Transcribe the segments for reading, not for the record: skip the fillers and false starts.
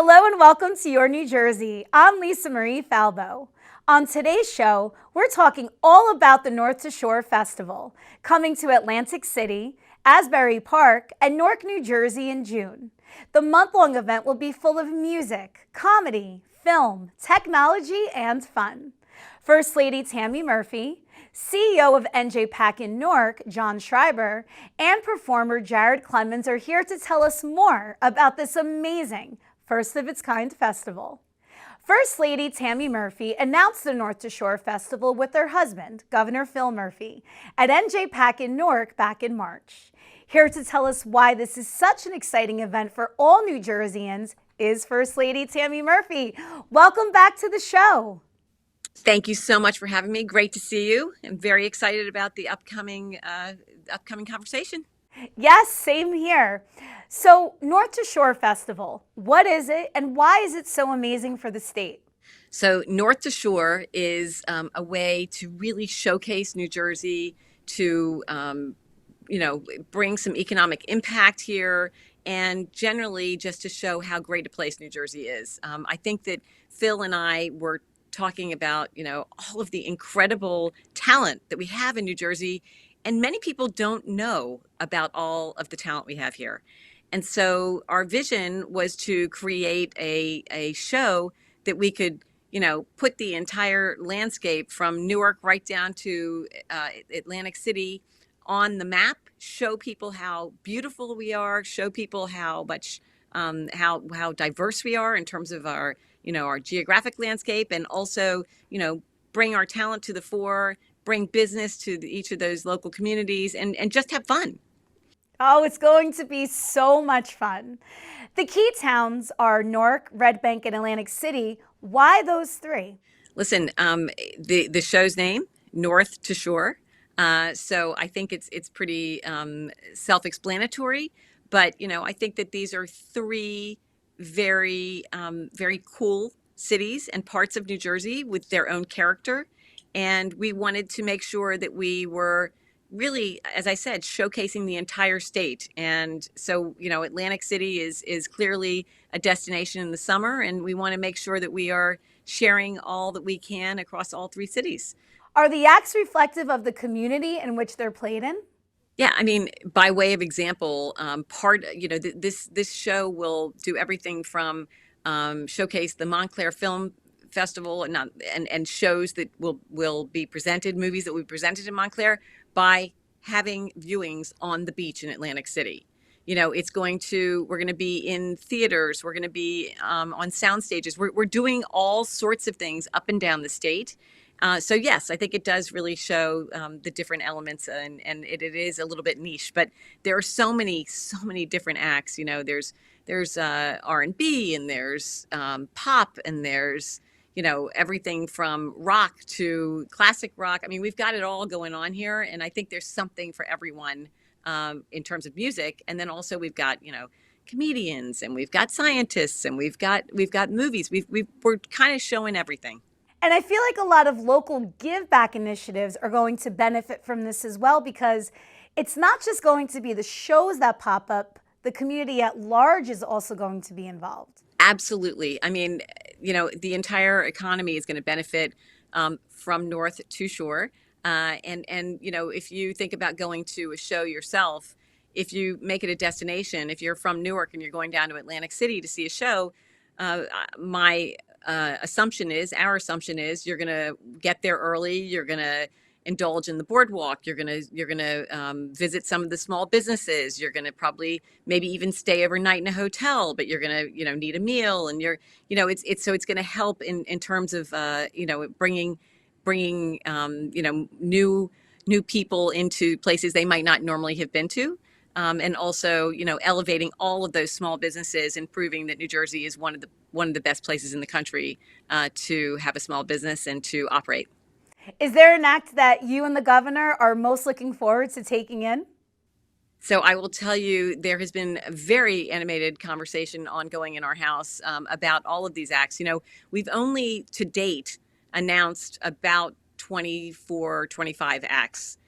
Hello and welcome to Your New Jersey. I'm Lisa Marie Falbo. On today's show, we're talking all about the North to Shore Festival, coming to Atlantic City, Asbury Park, and Newark, New Jersey in June. The month-long event will be full of music, comedy, film, technology, and fun. First Lady Tammy Murphy, CEO of NJ Pack in Newark, John Schreiber, and performer Jared Clemens are here to tell us more about this amazing first of its kind festival. First Lady Tammy Murphy announced the North to Shore Festival with her husband, Governor Phil Murphy, at NJ Pack in Newark back in March. Here to tell us why this is such an exciting event for all New Jerseyans is First Lady Tammy Murphy. Welcome back to the show. Thank you so much for having me. Great to see you. I'm very excited about the upcoming conversation. Yes, same here. So, North to Shore Festival, what is it and why is it so amazing for the state? So North to Shore is a way to really showcase New Jersey, to bring some economic impact here, and generally just to show how great a place New Jersey is. I think that Phil and I were talking about all of the incredible talent that we have in New Jersey, and many people don't know about all of the talent we have here. And so our vision was to create a show that we could put the entire landscape from Newark right down to Atlantic City on the map, show people how beautiful we are, show people how much how diverse we are in terms of our our geographic landscape, and also bring our talent to the fore, bring business to each of those local communities, and just have fun. Oh, it's going to be so much fun. The key towns are Newark, Red Bank, and Atlantic City. Why those three? Listen, the show's name, North to Shore. So I think it's pretty self-explanatory. But I think that these are three very cool cities and parts of New Jersey with their own character, and we wanted to make sure that we were really, as I said, showcasing the entire state. And so Atlantic City is clearly a destination in the summer, and we want to make sure that we are sharing all that we can across all three cities. Are the acts reflective of the community in which they're played in? Yeah, I mean, by way of example, this show will do everything from showcase the Montclair Film Festival, and and shows that will be presented, movies that will be presented in Montclair, by having viewings on the beach in Atlantic City. We're going to be in theaters, we're going to be on sound stages. We're doing all sorts of things up and down the state. So yes, I think it does really show the different elements, and it is a little bit niche, but there are so many different acts. There's R&B, and there's pop, and there's everything from rock to classic rock. I mean, we've got it all going on here, and I think there's something for everyone in terms of music. And then also we've got comedians, and we've got scientists, and we've got movies. We're kind of showing everything. And I feel like a lot of local give back initiatives are going to benefit from this as well, because it's not just going to be the shows that pop up, the community at large is also going to be involved. Absolutely. I mean, the entire economy is going to benefit from North to Shore. And if you think about going to a show yourself, if you make it a destination, if you're from Newark and you're going down to Atlantic City to see a show, my our assumption is you're going to get there early. You're going to indulge in the boardwalk. You're going to visit some of the small businesses. You're going to probably maybe even stay overnight in a hotel, but you're going to need a meal, and it's going to help in terms of bringing new people into places they might not normally have been to. And also, elevating all of those small businesses and proving that New Jersey is one of the best places in the country to have a small business and to operate. Is there an act that you and the governor are most looking forward to taking in? So I will tell you, there has been a very animated conversation ongoing in our house about all of these acts. We've only to date announced about 24, 25 acts.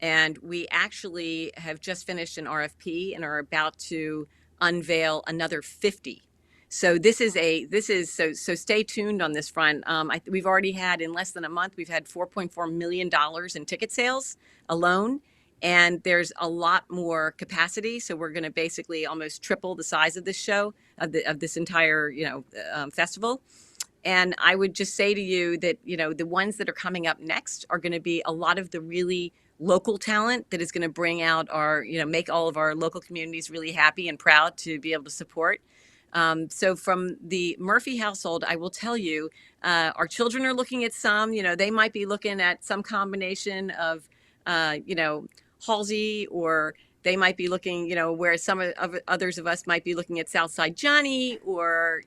And we actually have just finished an RFP and are about to unveil another 50. So so stay tuned on this front. We've already had in less than a month, we've had $4.4 million in ticket sales alone, and there's a lot more capacity. So we're going to basically almost triple the size of this show of this entire festival. And I would just say to you that, the ones that are coming up next are going to be a lot of the really local talent that is going to bring out make all of our local communities really happy and proud to be able to support. So from the Murphy household, I will tell you, our children are looking at some, they might be looking at some combination of, Halsey, or they might be looking, where some of others of us might be looking at Southside Johnny, or,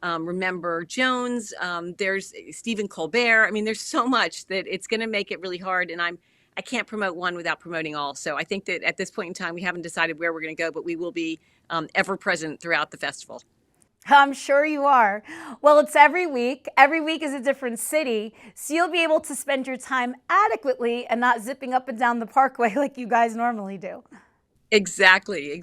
Remember Jones. There's Stephen Colbert. I mean, there's so much that it's going to make it really hard. And I can't promote one without promoting all. So I think that at this point in time, we haven't decided where we're going to go, but we will be ever present throughout the festival. I'm sure you are. Well, it's every week. Every week is a different city. So you'll be able to spend your time adequately and not zipping up and down the parkway like you guys normally do. Exactly.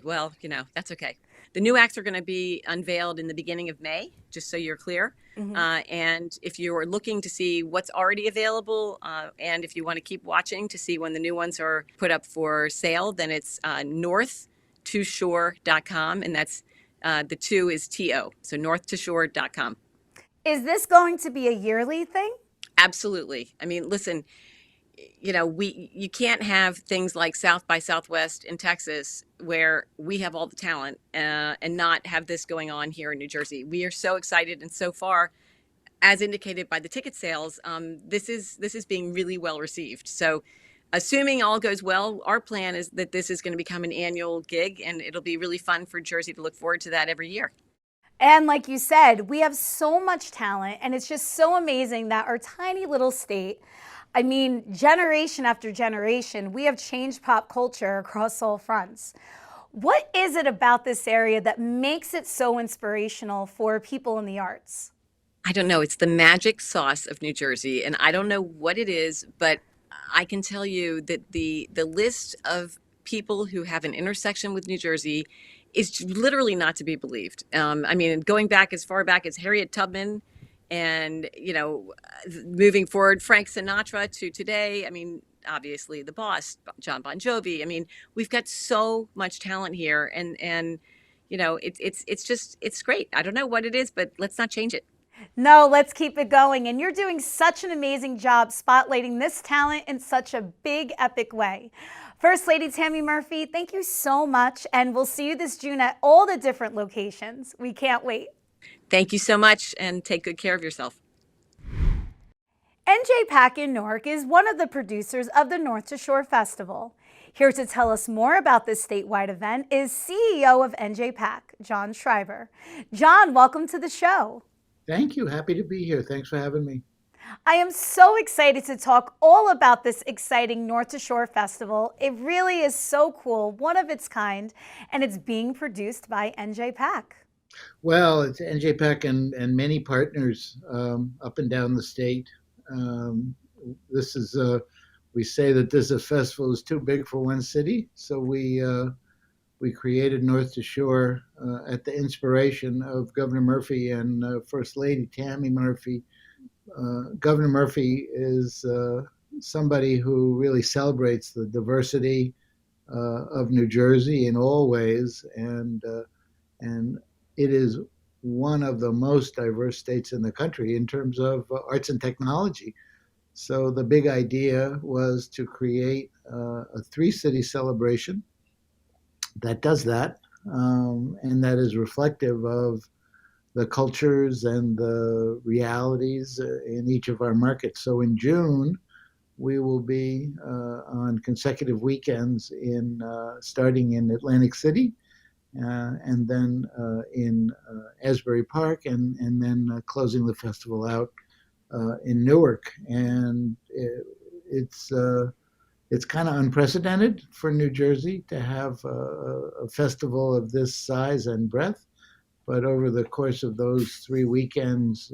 Well, that's okay. The new acts are going to be unveiled in the beginning of May, just so you're clear. And if you're looking to see what's already available, and if you want to keep watching to see when the new ones are put up for sale, then it's north2shore.com, and that's the 2 is TO, so north2shore.com. Is this going to be a yearly thing? Absolutely. I mean, listen, you can't have things like South by Southwest in Texas where we have all the talent and not have this going on here in New Jersey. We are so excited, and so far, as indicated by the ticket sales, this is being really well received. So, assuming all goes well, our plan is that this is going to become an annual gig, and it'll be really fun for Jersey to look forward to that every year. And like you said, we have so much talent, and it's just so amazing that our tiny little state, I mean, generation after generation, we have changed pop culture across all fronts. What is it about this area that makes it so inspirational for people in the arts? I don't know. It's the magic sauce of New Jersey, and I don't know what it is, but I can tell you that the list of people who have an intersection with New Jersey is literally not to be believed. I mean, going back as far back as Harriet Tubman, and moving forward, Frank Sinatra to today. I mean, obviously the boss, John Bon Jovi. I mean, we've got so much talent here, and it's great. I don't know what it is, but let's not change it. No, let's keep it going. And you're doing such an amazing job spotlighting this talent in such a big, epic way. First Lady Tammy Murphy, thank you so much. And we'll see you this June at all the different locations. We can't wait. Thank you so much, and take good care of yourself. NJPAC in Newark is one of the producers of the North to Shore Festival. Here to tell us more about this statewide event is CEO of NJPAC, John Schreiber. John, welcome to the show. Thank you. Happy to be here. Thanks for having me. I am so excited to talk all about this exciting North to Shore Festival. It really is so cool, one of its kind, and it's being produced by NJPAC. Well, it's NJPAC and many partners up and down the state. This is we say that this festival is too big for one city, so we created North to Shore at the inspiration of Governor Murphy and First Lady Tammy Murphy. Governor Murphy is somebody who really celebrates the diversity of New Jersey in all ways, and it is one of the most diverse states in the country in terms of arts and technology. So the big idea was to create a three-city celebration that does that, and that is reflective of the cultures and the realities in each of our markets. So in June, we will be on consecutive weekends starting in Atlantic City, and then in Asbury Park, and then closing the festival out in Newark. And it's kind of unprecedented for New Jersey to have a festival of this size and breadth. But over the course of those 3 weekends,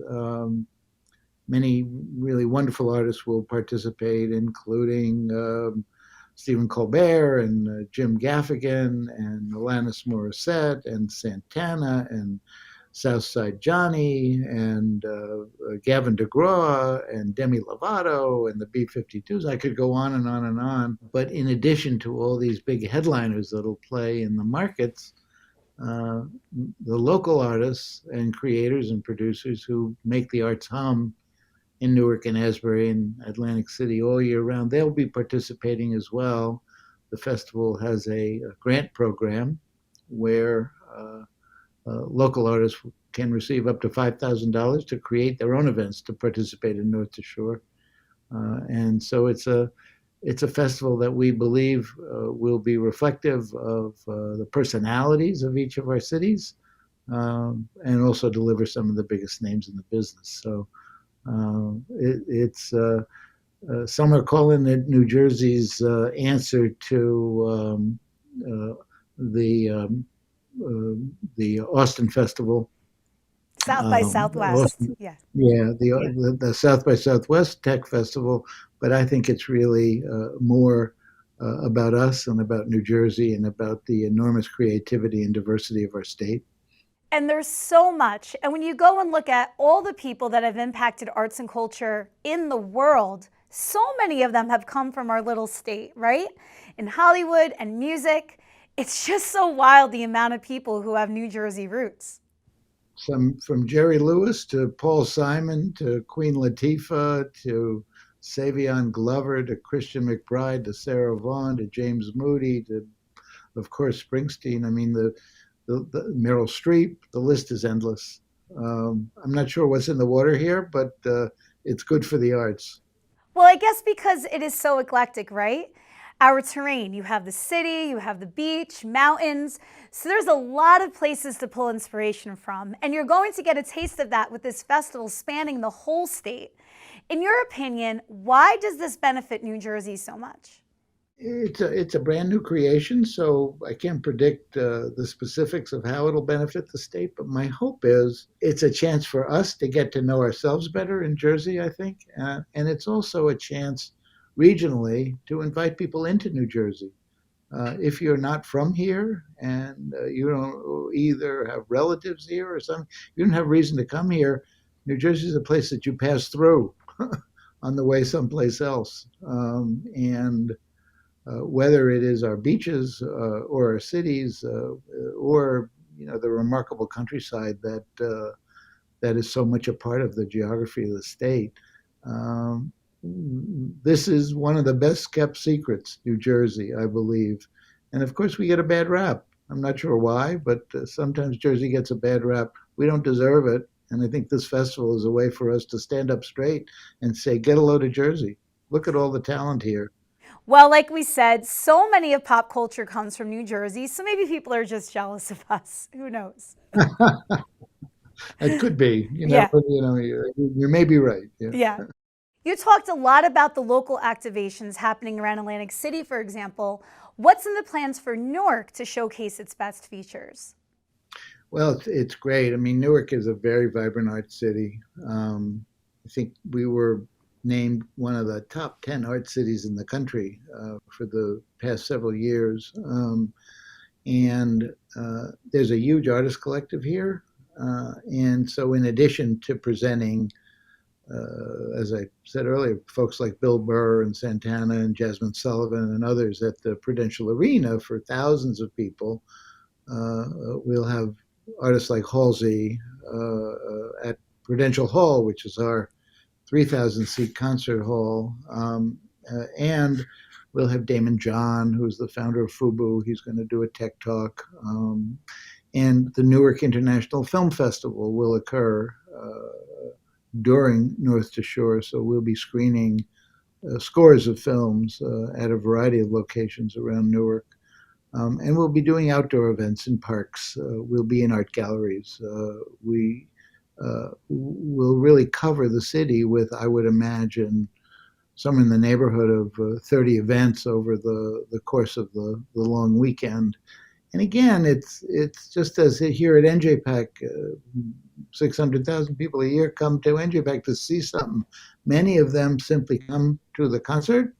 many really wonderful artists will participate, including Stephen Colbert and Jim Gaffigan and Alanis Morissette and Santana and Southside Johnny and Gavin DeGraw and Demi Lovato and the B-52s. I could go on and on and on. But in addition to all these big headliners that'll play in the markets, the local artists and creators and producers who make the arts hum in Newark and Asbury and Atlantic City all year round, they'll be participating as well. The festival has a grant program where local artists can receive up to $5,000 to create their own events to participate in North to Shore. And so it's a festival that we believe will be reflective of the personalities of each of our cities, and also deliver some of the biggest names in the business. So some are calling it New Jersey's answer to the Austin Festival. South by Southwest. Austin, Yeah. yeah, the South by Southwest Tech Festival, but I think it's really more about us and about New Jersey and about the enormous creativity and diversity of our state. And there's so much. And when you go and look at all the people that have impacted arts and culture in the world, so many of them have come from our little state, right? In Hollywood and music, it's just so wild the amount of people who have New Jersey roots. From Jerry Lewis to Paul Simon to Queen Latifah to Savion Glover to Christian McBride to Sarah Vaughan to James Moody to, of course, Springsteen. I mean, the Meryl Streep, the list is endless. I'm not sure what's in the water here, but it's good for the arts. Well, I guess because it is so eclectic, right? Our terrain, you have the city, you have the beach, mountains. So there's a lot of places to pull inspiration from. And you're going to get a taste of that with this festival spanning the whole state. In your opinion, why does this benefit New Jersey so much? It's a brand new creation, so I can't predict the specifics of how it'll benefit the state. But my hope is it's a chance for us to get to know ourselves better in Jersey, I think. And it's also a chance regionally to invite people into New Jersey. If you're not from here and you don't either have relatives here or something, you don't have reason to come here. New Jersey is a place that you pass through on the way someplace else. Whether it is our beaches or our cities or the remarkable countryside that is so much a part of the geography of the state. This is one of the best kept secrets, New Jersey, I believe. And of course, we get a bad rap. I'm not sure why, but sometimes Jersey gets a bad rap. We don't deserve it. And I think this festival is a way for us to stand up straight and say, get a load of Jersey. Look at all the talent here. Well, like we said, so many of pop culture comes from New Jersey, so maybe people are just jealous of us. Who knows? It could be. Yeah. You may be right. Yeah. You talked a lot about the local activations happening around Atlantic City, for example. What's in the plans for Newark to showcase its best features? Well, it's great. I mean, Newark is a very vibrant art city. I think we were named one of the top 10 art cities in the country for the past several years. And there's a huge artist collective here. And so in addition to presenting, as I said earlier, folks like Bill Burr and Santana and Jasmine Sullivan and others at the Prudential Arena for thousands of people, we'll have artists like Halsey at Prudential Hall, which is our 3,000-seat concert hall. And we'll have Damon John, who's the founder of FUBU. He's going to do a tech talk. And the Newark International Film Festival will occur during North to Shore. So we'll be screening scores of films at a variety of locations around Newark. And we'll be doing outdoor events in parks. We'll be in art galleries. We will really cover the city with, I would imagine, somewhere in the neighborhood of 30 events over the course of the long weekend. And again, it's just as here at NJPAC, 600,000 people a year come to NJPAC to see something. Many of them simply come to the concert,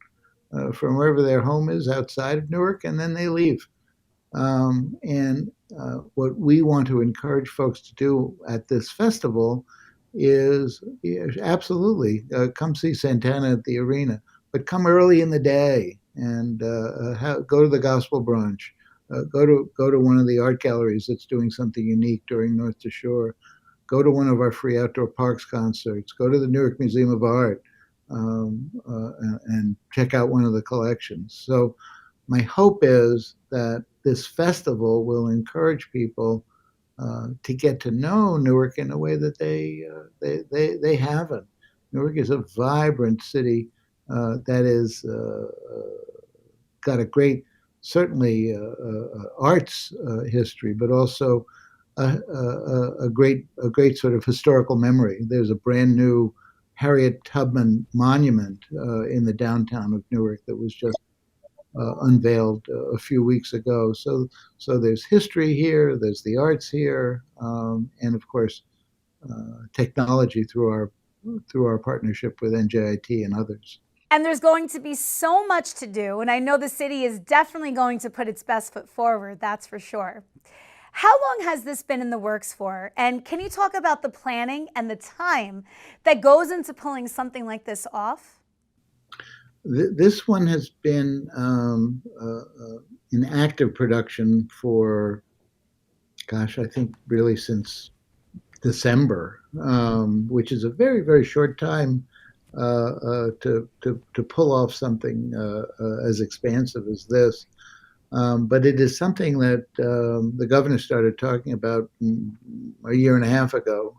from wherever their home is outside of Newark, and then they leave. And what we want to encourage folks to do at this festival is absolutely come see Santana at the arena, but come early in the day and go to the gospel brunch. Go to one of the art galleries that's doing something unique during North to Shore. Go to one of our free outdoor parks concerts. Go to the Newark Museum of Art and check out one of the collections. So my hope is that this festival will encourage people to get to know Newark in a way that they haven't. Newark is a vibrant city that is got a great, certainly arts history, but also a great sort of historical memory. There's a brand new Harriet Tubman monument in the downtown of Newark that was just unveiled a few weeks ago. So there's history here, there's the arts here, and of course technology through our partnership with NJIT and others. And there's going to be so much to do, and I know the city is definitely going to put its best foot forward, that's for sure. How long has this been in the works for? And can you talk about the planning and the time that goes into pulling something like this off? This one has been in active production for, gosh, I think really since December, which is a very, very short time to pull off something as expansive as this. But it is something that the governor started talking about a year and a half ago.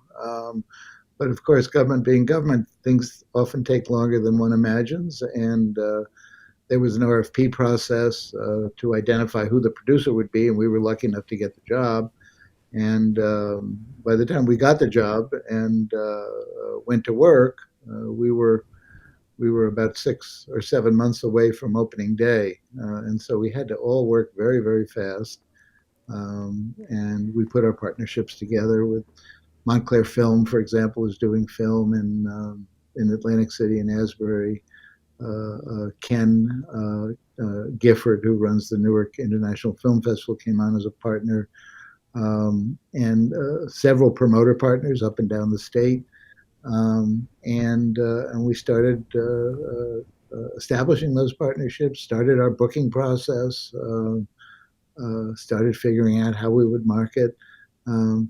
But of course, government being government, things often take longer than one imagines. And there was an RFP process to identify who the producer would be, and we were lucky enough to get the job. And by the time we got the job and went to work, we were about 6 or 7 months away from opening day. And so we had to all work very, very fast. And we put our partnerships together with Montclair Film, for example, is doing film in Atlantic City and Asbury. Ken Gifford, who runs the Newark International Film Festival, came on as a partner, and several promoter partners up and down the state. And we started establishing those partnerships, started our booking process, started figuring out how we would market.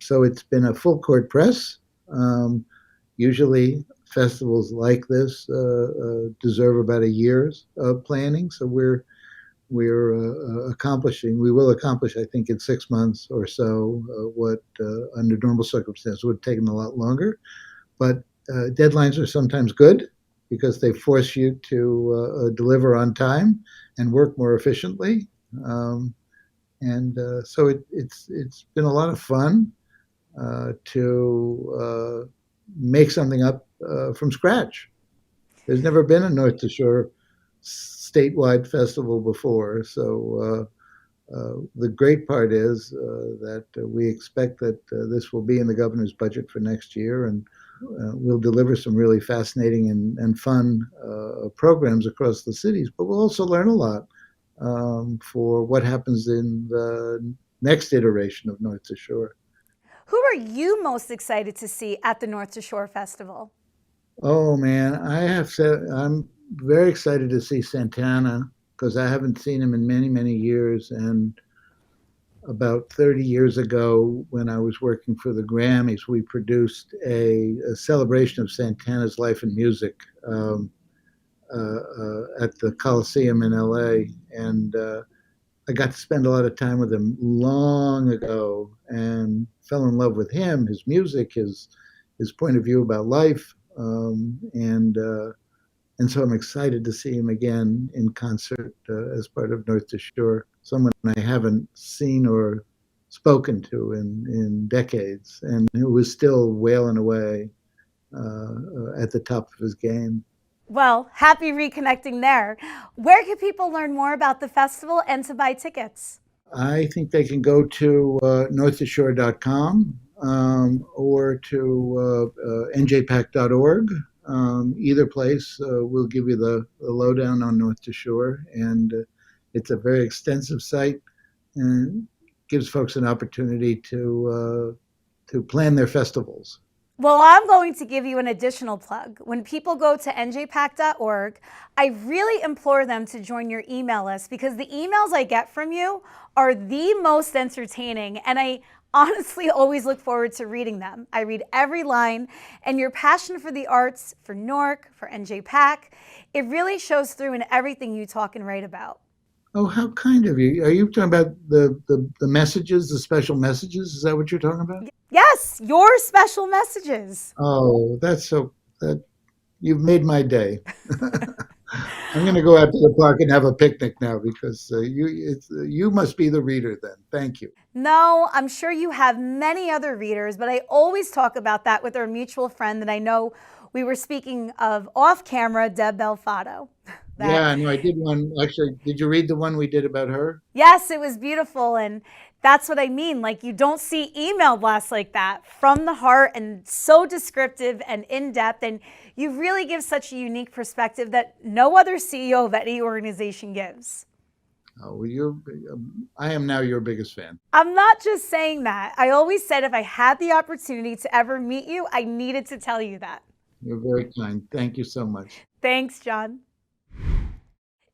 So it's been a full court press. Usually festivals like this deserve about a year's planning. So we will accomplish, I think, in 6 months or so, what under normal circumstances would have taken a lot longer. But deadlines are sometimes good because they force you to deliver on time and work more efficiently. So it's been a lot of fun to make something up from scratch. There's never been a North to Shore statewide festival before. So the great part is that we expect that this will be in the governor's budget for next year, and we'll deliver some really fascinating and fun programs across the cities, but we'll also learn a lot for what happens in the next iteration of North to Shore. Who are you most excited to see at the North to Shore Festival? Oh man, I have said I'm very excited to see Santana because I haven't seen him in many, many years. And about 30 years ago, when I was working for the Grammys, we produced a celebration of Santana's life and music at the Coliseum in LA. And I got to spend a lot of time with him long ago and fell in love with him, his music, his point of view about life. And so I'm excited to see him again in concert as part of North to Shore, someone I haven't seen or spoken to in decades, and who was still wailing away at the top of his game. Well, happy reconnecting there. Where can people learn more about the festival and to buy tickets? I think they can go to northtoshore.com or to njpac.org. Either place will give you the lowdown on North to Shore, and it's a very extensive site and gives folks an opportunity to plan their festivals. Well, I'm going to give you an additional plug. When people go to njpac.org, I really implore them to join your email list because the emails I get from you are the most entertaining, and I honestly always look forward to reading them. I read every line, and your passion for the arts, for NORC, for NJPAC, it really shows through in everything you talk and write about. Oh, how kind of you! Are you talking about the messages, the special messages? Is that what you're talking about? Yes, your special messages. Oh, that's so that you've made my day. I'm going to go out to the park and have a picnic now because you must be the reader then. Thank you. No, I'm sure you have many other readers, but I always talk about that with our mutual friend that I know we were speaking of off camera, Deb Belfato. Yeah, no, I did one. Actually, did you read the one we did about her? Yes, it was beautiful. And that's what I mean. Like, you don't see email blasts like that from the heart and so descriptive and in depth. And you really give such a unique perspective that no other CEO of any organization gives. Oh, well, I am now your biggest fan. I'm not just saying that. I always said if I had the opportunity to ever meet you, I needed to tell you that. You're very kind. Thank you so much. Thanks, John.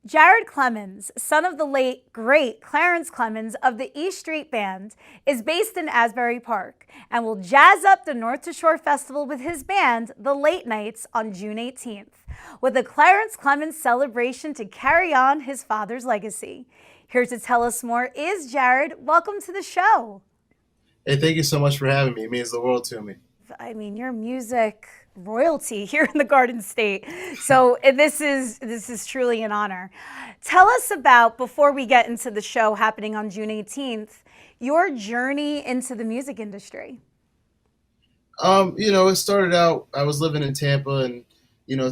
Jared Clemens, son of the late, great Clarence Clemens of the E Street Band, is based in Asbury Park and will jazz up the North to Shore Festival with his band, The Late Nights, on June 18th, with a Clarence Clemens celebration to carry on his father's legacy. Here to tell us more is Jared. Welcome to the show. Hey, thank you so much for having me. It means the world to me. I mean, your music royalty here in the Garden State. So this is truly an honor. Tell us about, before we get into the show happening on June 18th, your journey into the music industry. It started out, I was living in Tampa and,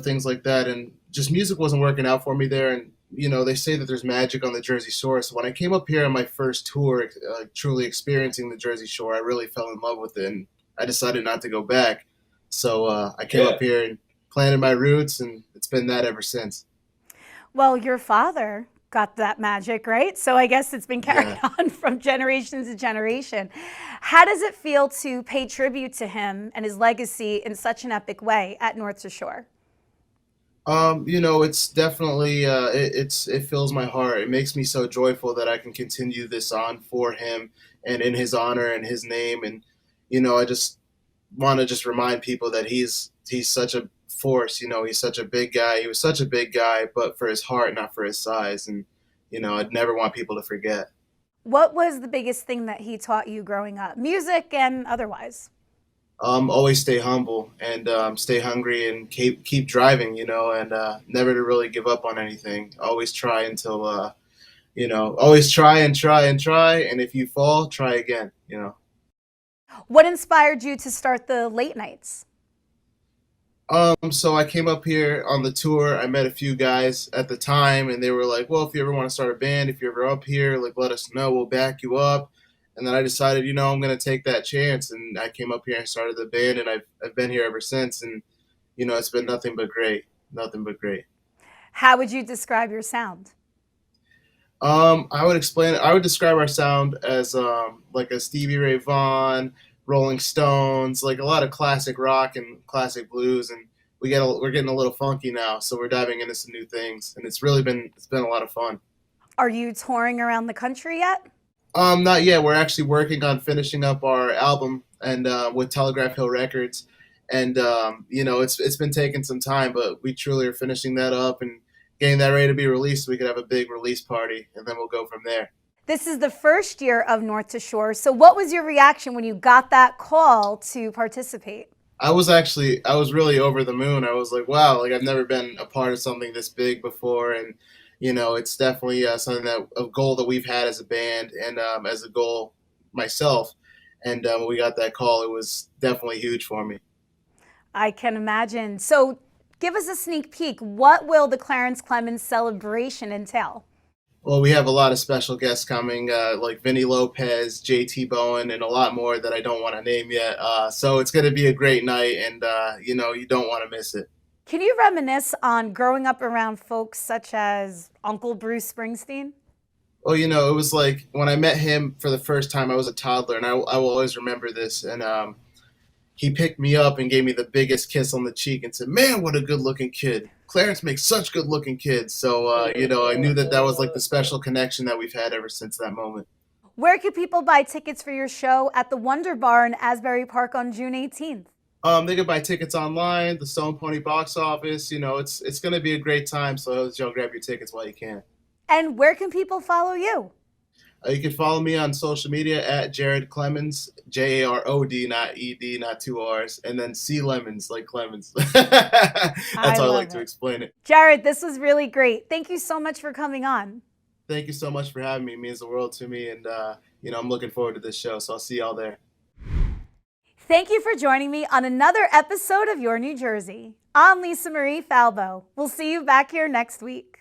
things like that. And just music wasn't working out for me there. And, they say that there's magic on the Jersey Shore. So when I came up here on my first tour, truly experiencing the Jersey Shore, I really fell in love with it. And I decided not to go back. So I came up here and planted my roots, and it's been that ever since. Well, your father got that magic, right? So I guess it's been carried on from generation to generation. How does it feel to pay tribute to him and his legacy in such an epic way at North to Shore? It's definitely it fills my heart. It makes me so joyful that I can continue this on for him and in his honor and his name. And I just want to just remind people that he's such a force. He's such a big guy. He was such a big guy, but for his heart, not for his size. And I'd never want people to forget. What was the biggest thing that he taught you growing up, music and otherwise? Always stay humble and stay hungry and keep driving. And never to really give up on anything. Always try until always try and try and try. And if you fall, try again. What inspired you to start the Late Nights? So I came up here on the tour. I met a few guys at the time, and they were like, "Well, if you ever want to start a band, if you're ever up here, like, let us know. We'll back you up." And then I decided, I'm going to take that chance, and I came up here and started the band, and I've been here ever since. And it's been nothing but great, nothing but great. How would you describe your sound? I would describe our sound as like a Stevie Ray Vaughan, Rolling Stones, like a lot of classic rock and classic blues, and we're getting a little funky now, so we're diving into some new things, and it's been a lot of fun. Are you touring around the country yet? Not yet. We're actually working on finishing up our album and with Telegraph Hill Records, and it's been taking some time, but we truly are finishing that up and getting that ready to be released so we could have a big release party, and then we'll go from there. This is the first year of North to Shore. So what was your reaction when you got that call to participate? I was really over the moon. I was like, wow, like I've never been a part of something this big before. And, it's definitely something a goal that we've had as a band and as a goal myself. And when we got that call, it was definitely huge for me. I can imagine. So give us a sneak peek. What will the Clarence Clemens celebration entail? Well, we have a lot of special guests coming, like Vinny Lopez, J.T. Bowen, and a lot more that I don't want to name yet. So it's going to be a great night, and, you don't want to miss it. Can you reminisce on growing up around folks such as Uncle Bruce Springsteen? Oh, you know, it was like when I met him for the first time, I was a toddler, and I will always remember this. And he picked me up and gave me the biggest kiss on the cheek and said, "Man, what a good-looking kid. Clarence makes such good-looking kids." So, you know, I knew that that was like the special connection that we've had ever since that moment. Where can people buy tickets for your show at the Wonder Bar in Asbury Park on June 18th? They can buy tickets online, the Stone Pony box office. You know, it's going to be a great time. So, y'all grab your tickets while you can. And where can people follow you? You can follow me on social media at Jared Clemens, Jarod, not Ed, not two R's, and then C Lemons, like Clemens. That's how I love like to it. explain it. Jared, this was really great. Thank you so much for coming on. Thank you so much for having me. It means the world to me, and you know, I'm looking forward to this show. So I'll see y'all there. Thank you for joining me on another episode of Your New Jersey. I'm Lisa Marie Falbo. We'll see you back here next week.